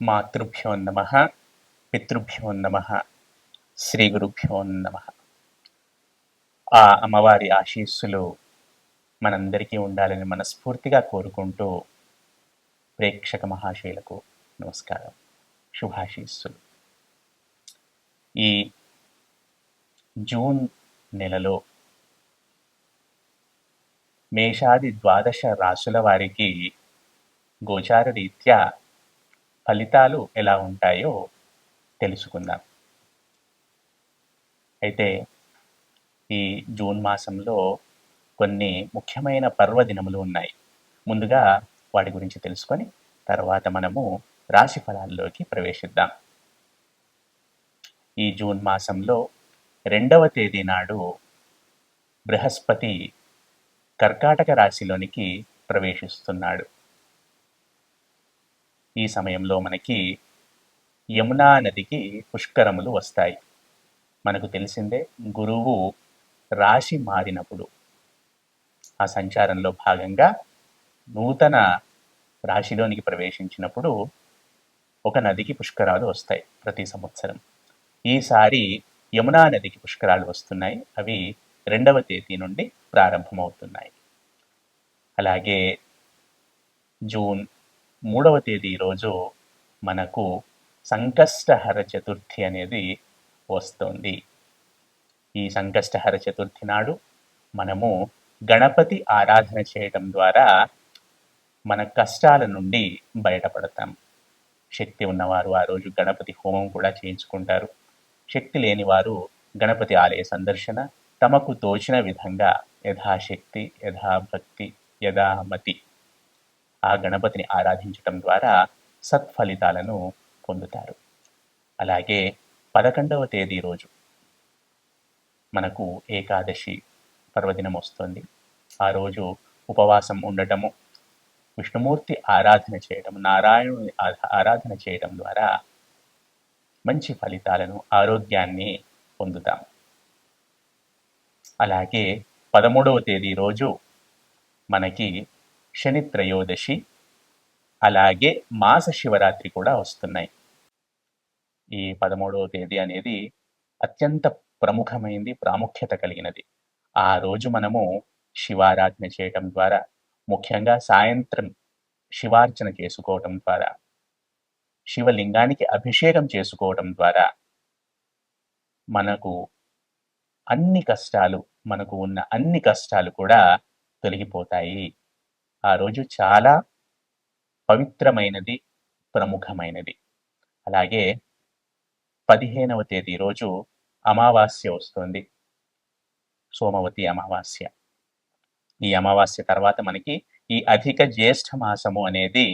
మాతృభ్యో నమః, పితృభ్యో నమః, శ్రీ గురుభ్యో నమః. ఆ అమ్మవారి ఆశీస్సులు మనందరికీ ఉండాలని మనస్ఫూర్తిగా కోరుకుంటూ ప్రేక్షక మహాశయులకు నమస్కారం, శుభాశీస్సులు. ఈ జూన్ నెలలో మేషాది ద్వాదశ రాశుల వారికి గోచార రీత్యా ఫలితాలు ఎలా ఉంటాయో తెలుసుకుందాం. అయితే ఈ జూన్ మాసంలో కొన్ని ముఖ్యమైన పర్వదినములు ఉన్నాయి. ముందుగా వాటి గురించి తెలుసుకొని తర్వాత మనము రాశి ఫలాల్లోకి ప్రవేశిద్దాం. ఈ జూన్ మాసంలో 2వ తేదీ నాడు బృహస్పతి కర్కాటక రాశిలోనికి ప్రవేశిస్తున్నాడు. ఈ సమయంలో మనకి యమునా నదికి పుష్కరములు వస్తాయి. మనకు తెలిసిందే, గురువు రాశి మారినప్పుడు ఆ సంచారంలో భాగంగా నూతన రాశిలోనికి ప్రవేశించినప్పుడు ఒక నదికి పుష్కరాలు వస్తాయి ప్రతి సంవత్సరం. ఈసారి యమునా నదికి పుష్కరాలు వస్తున్నాయి. అవి 2వ తేదీ నుండి ప్రారంభమవుతున్నాయి. అలాగే జూన్ 3వ తేదీ రోజు మనకు సంకష్టహర చతుర్థి అనేది వస్తుంది. ఈ సంకష్టహర చతుర్థి నాడు మనము గణపతి ఆరాధన చేయడం ద్వారా మన కష్టాల నుండి బయటపడతాం. శక్తి ఉన్నవారు ఆ రోజు గణపతి హోమం కూడా చేయించుకుంటారు. శక్తి లేని వారు గణపతి ఆలయ సందర్శన, తమకు తోచిన విధంగా యథాశక్తి, యథాభక్తి, యథామతి ఆ గణపతిని ఆరాధించటం ద్వారా సత్ఫలితాలను పొందుతారు. అలాగే 11వ తేదీ రోజు మనకు ఏకాదశి పర్వదినం వస్తుంది. ఆ రోజు ఉపవాసం ఉండటము, విష్ణుమూర్తి ఆరాధన చేయడం, నారాయణుని ఆరాధన చేయడం ద్వారా మంచి ఫలితాలను, ఆరోగ్యాన్ని పొందుతాం. అలాగే 13వ తేదీ రోజు మనకి శని త్రయోదశి, అలాగే మాస శివరాత్రి కూడా వస్తున్నాయి. ఈ 13వ తేదీ అనేది అత్యంత ప్రముఖమైనది, ప్రాముఖ్యత కలిగినది. ఆ రోజు మనము శివారాధన చేయటం ద్వారా, ముఖ్యంగా సాయంత్రం శివార్చన చేసుకోవటం ద్వారా, శివలింగానికి అభిషేకం చేసుకోవటం ద్వారా మనకు ఉన్న అన్ని కష్టాలు కూడా తొలగిపోతాయి. ఆ రోజు చాలా పవిత్రమైనది, ప్రముఖమైనది. అలాగే 15వ తేదీ రోజు అమావాస్య వస్తుంది, సోమవతి అమావాస్య. ఈ అమావాస్య తర్వాత మనకి ఈ అధిక జ్యేష్ఠ మాసము అనేది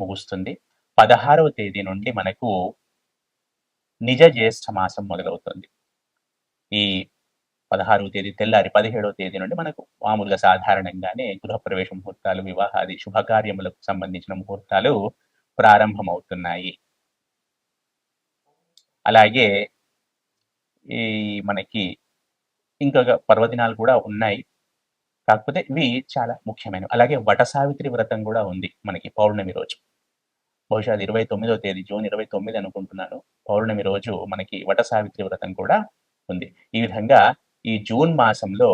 ముగుస్తుంది. 16వ తేదీ నుండి మనకు నిజ జ్యేష్ఠ మాసం మొదలవుతుంది. ఈ 16వ తేదీ తెల్లారి 17వ తేదీ నుండి మనకు మామూలుగా సాధారణంగానే గృహప్రవేశ ముహూర్తాలు, వివాహాది శుభకార్యములకు సంబంధించిన ముహూర్తాలు ప్రారంభమవుతున్నాయి. అలాగే ఈ మనకి ఇంకొక పర్వదినాలు కూడా ఉన్నాయి, కాకపోతే ఇవి చాలా ముఖ్యమైనవి. అలాగే వట సావిత్రి వ్రతం కూడా ఉంది మనకి పౌర్ణమి రోజు. బహుశా అది 29వ తేదీ, జూన్ 29 అనుకుంటున్నాను. పౌర్ణమి రోజు మనకి వట సావిత్రి వ్రతం కూడా ఉంది. ఈ విధంగా ఈ జూన్ మాసంలో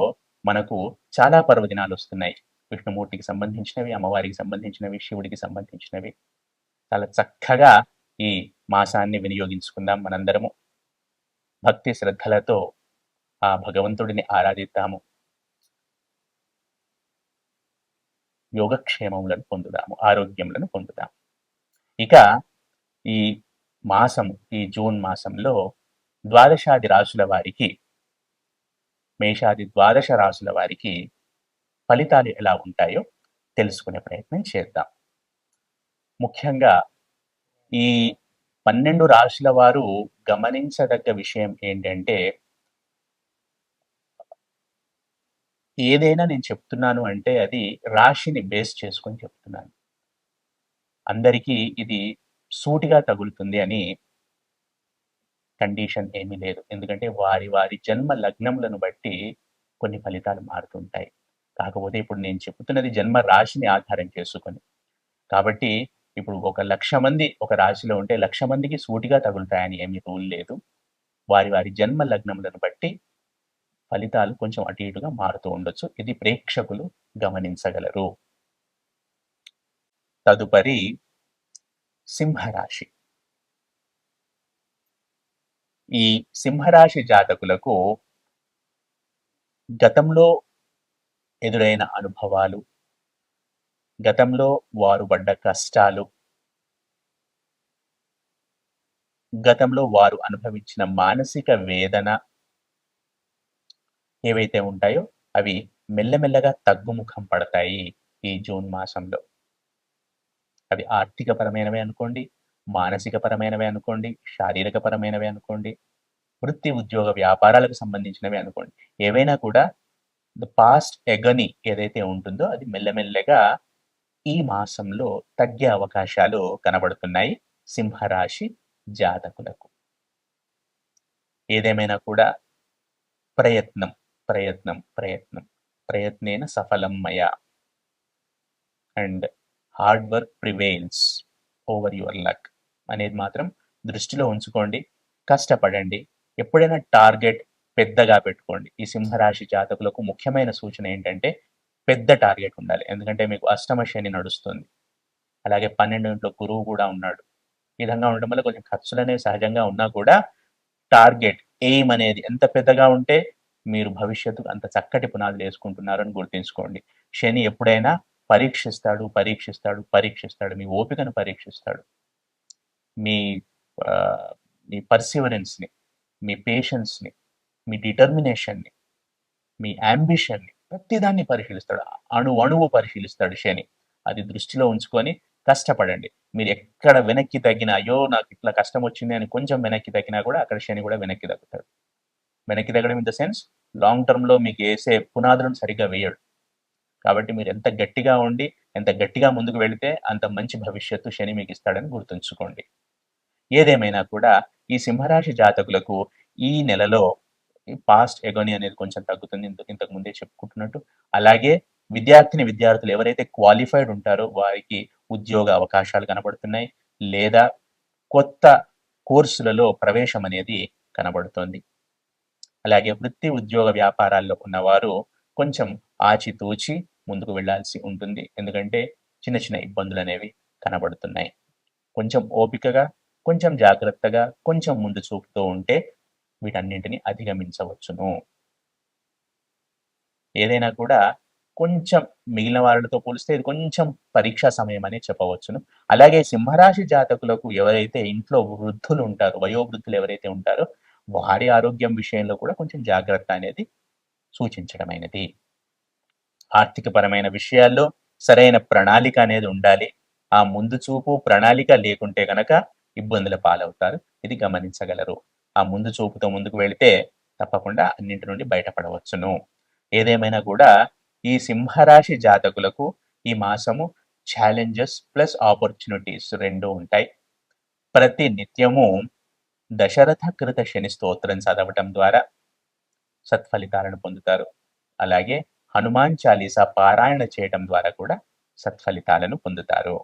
మనకు చాలా పర్వదినాలు వస్తున్నాయి. విష్ణుమూర్తికి సంబంధించినవి, అమ్మవారికి సంబంధించినవి, శివుడికి సంబంధించినవి. చాలా చక్కగా ఈ మాసాన్ని వినియోగించుకుందాం. మనందరము భక్తి శ్రద్ధలతో ఆ భగవంతుడిని ఆరాధిద్దాము, యోగక్షేమములను పొందుదాము, ఆరోగ్యములను పొందుదాము. ఇక ఈ మాసం, ఈ జూన్ మాసంలో ద్వాదశాది రాశుల వారికి, మేషాది ద్వాదశ రాశుల వారికి ఫలితాలు ఎలా ఉంటాయో తెలుసుకునే ప్రయత్నం చేద్దాం. ముఖ్యంగా ఈ 12 రాశుల వారు గమనించదగ్గ విషయం ఏంటంటే, ఏదైనా నేను చెప్తున్నాను అంటే అది రాశిని బేస్ చేసుకొని చెప్తున్నాను. అందరికీ ఇది సూటిగా తగులుతుంది అని కండిషన్ ఏమీ లేదు. ఎందుకంటే వారి వారి జన్మ లగ్నములను బట్టి కొన్ని ఫలితాలు మారుతుంటాయి. కాకపోతే ఇప్పుడు నేను చెప్తున్నది జన్మ రాశిని ఆధారం చేసుకొని. కాబట్టి ఇప్పుడు ఒక 1,00,000 మంది ఒక రాశిలో ఉంటే 1,00,000 మందికి సూటిగా తగులుతాయని ఏమి రూల్ లేదు. వారి వారి జన్మ లగ్నములను బట్టి ఫలితాలు కొంచెం అటు ఇటుగా మారుతూ ఉండొచ్చు. ఇది ప్రేక్షకులు గమనించగలరు. తదుపరి సింహరాశి. ఈ సింహరాశి జాతకులకు గతంలో ఎదురైన అనుభవాలు, గతంలో వారు పడ్డ కష్టాలు, గతంలో వారు అనుభవించిన మానసిక వేదన ఏవైతే ఉంటాయో అవి మెల్లమెల్లగా తగ్గుముఖం పడతాయి ఈ జూన్ మాసంలో. అవి ఆర్థికపరమైనవే అనుకోండి, మానసిక పరమైనవే అనుకోండి, శారీరక పరమైనవే అనుకోండి, వృత్తి ఉద్యోగ వ్యాపారాలకు సంబంధించినవి అనుకోండి. ఏవైనా కూడా ద పాస్ట్ ఎగని ఏదైతే ఉంటుందో అది మెల్లమెల్లగా ఈ మాసంలో తగ్గే అవకాశాలు కనబడుతున్నాయి సింహరాశి జాతకులకు. ఏదేమైనా కూడా ప్రయత్నం ప్రయత్నం ప్రయత్నం ప్రయత్నేన సఫలం మయా and hard work prevails over your luck అనేది మాత్రం దృష్టిలో ఉంచుకోండి. కష్టపడండి. ఎప్పుడైనా టార్గెట్ పెద్దగా పెట్టుకోండి. ఈ సింహరాశి జాతకులకు ముఖ్యమైన సూచన ఏంటంటే పెద్ద టార్గెట్ ఉండాలి. ఎందుకంటే మీకు అష్టమ శని నడుస్తుంది. అలాగే 12 ఇంట్లో గురువు కూడా ఉన్నాడు. ఈ విధంగా ఉండడం వల్ల కొంచెం ఖర్చులనేవి సహజంగా ఉన్నా కూడా టార్గెట్ ఎయిమ్ అనేది ఎంత పెద్దగా ఉంటే మీరు భవిష్యత్తుకు అంత చక్కటి పునాదులు వేసుకుంటున్నారని గుర్తుంచుకోండి. శని ఎప్పుడైనా పరీక్షిస్తాడు పరీక్షిస్తాడు పరీక్షిస్తాడు. మీ ఓపికను పరీక్షిస్తాడు. మీ మీ పర్సివరెన్స్ని, మీ పేషెన్స్ని, మీ డిటర్మినేషన్ని, మీ యాంబిషన్ని ప్రతిదాన్ని పరిశీలిస్తాడు. అణువు పరిశీలిస్తాడు శని. అది దృష్టిలో ఉంచుకొని కష్టపడండి. మీరు ఎక్కడ వెనక్కి తగ్గినా, అయ్యో నాకు ఇట్లా కష్టం వచ్చింది అని కొంచెం వెనక్కి తగ్గినా కూడా అక్కడ శని కూడా వెనక్కి తగ్గుతాడు. వెనక్కి తగ్గడం ఇన్ ద సెన్స్ లాంగ్ టర్మ్లో మీకు వేసే పునాదులను సరిగ్గా వేయడు. కాబట్టి మీరు ఎంత గట్టిగా ఉండి ఎంత గట్టిగా ముందుకు వెళితే అంత మంచి భవిష్యత్తు శని మీకు ఇస్తాడని గుర్తుంచుకోండి. ఏదేమైనా కూడా ఈ సింహరాశి జాతకులకు ఈ నెలలో పాస్ట్ ఎగోని అనేది కొంచెం తగ్గుతుంది, ఇంతకు ముందే చెప్పుకుంటున్నట్టు. అలాగే విద్యార్థులు ఎవరైతే క్వాలిఫైడ్ ఉంటారో వారికి ఉద్యోగ అవకాశాలు కనబడుతున్నాయి, లేదా కొత్త కోర్సులలో ప్రవేశం అనేది కనబడుతోంది. అలాగే వృత్తి ఉద్యోగ వ్యాపారాల్లో ఉన్నవారు కొంచెం ఆచితూచి ముందుకు వెళ్లాల్సి ఉంటుంది. ఎందుకంటే చిన్న చిన్న ఇబ్బందులు అనేవి కనబడుతున్నాయి. కొంచెం ఓపికగా, కొంచెం జాగ్రత్తగా, కొంచెం ముందు చూపుతూ ఉంటే వీటన్నింటిని అధిగమించవచ్చును. ఏదైనా కూడా కొంచెం మిగిలిన వాళ్ళతో పోలిస్తే ఇది కొంచెం పరీక్షా సమయం అని చెప్పవచ్చును. అలాగే సింహరాశి జాతకులకు ఎవరైతే ఇంట్లో వృద్ధులు ఉంటారో, వయోవృద్ధులు ఎవరైతే ఉంటారో వారి ఆరోగ్యం విషయంలో కూడా కొంచెం జాగ్రత్త అనేది సూచించడమైనది. ఆర్థిక పరమైన విషయాల్లో సరైన ప్రణాళిక అనేది ఉండాలి. ఆ ముందు చూపు ప్రణాళిక లేకుంటే గనక ఇబ్బందుల పాలవుతారు. ఇది గమనించగలరు. ఆ ముందు చూపుతో ముందుకు వెళితే తప్పకుండా అన్నింటి నుండి బయటపడవచ్చును. ఏదేమైనా కూడా ఈ సింహరాశి జాతకులకు ఈ మాసము ఛాలెంజెస్ ప్లస్ ఆపర్చునిటీస్ రెండు ఉంటాయి. ప్రతి నిత్యము దశరథ కృత శని స్తోత్రం చదవటం ద్వారా సత్ఫలితాలను పొందుతారు. అలాగే హనుమాన్ చాలీసా పారాయణ చేయటం ద్వారా కూడా సత్ఫలితాలను పొందుతారు.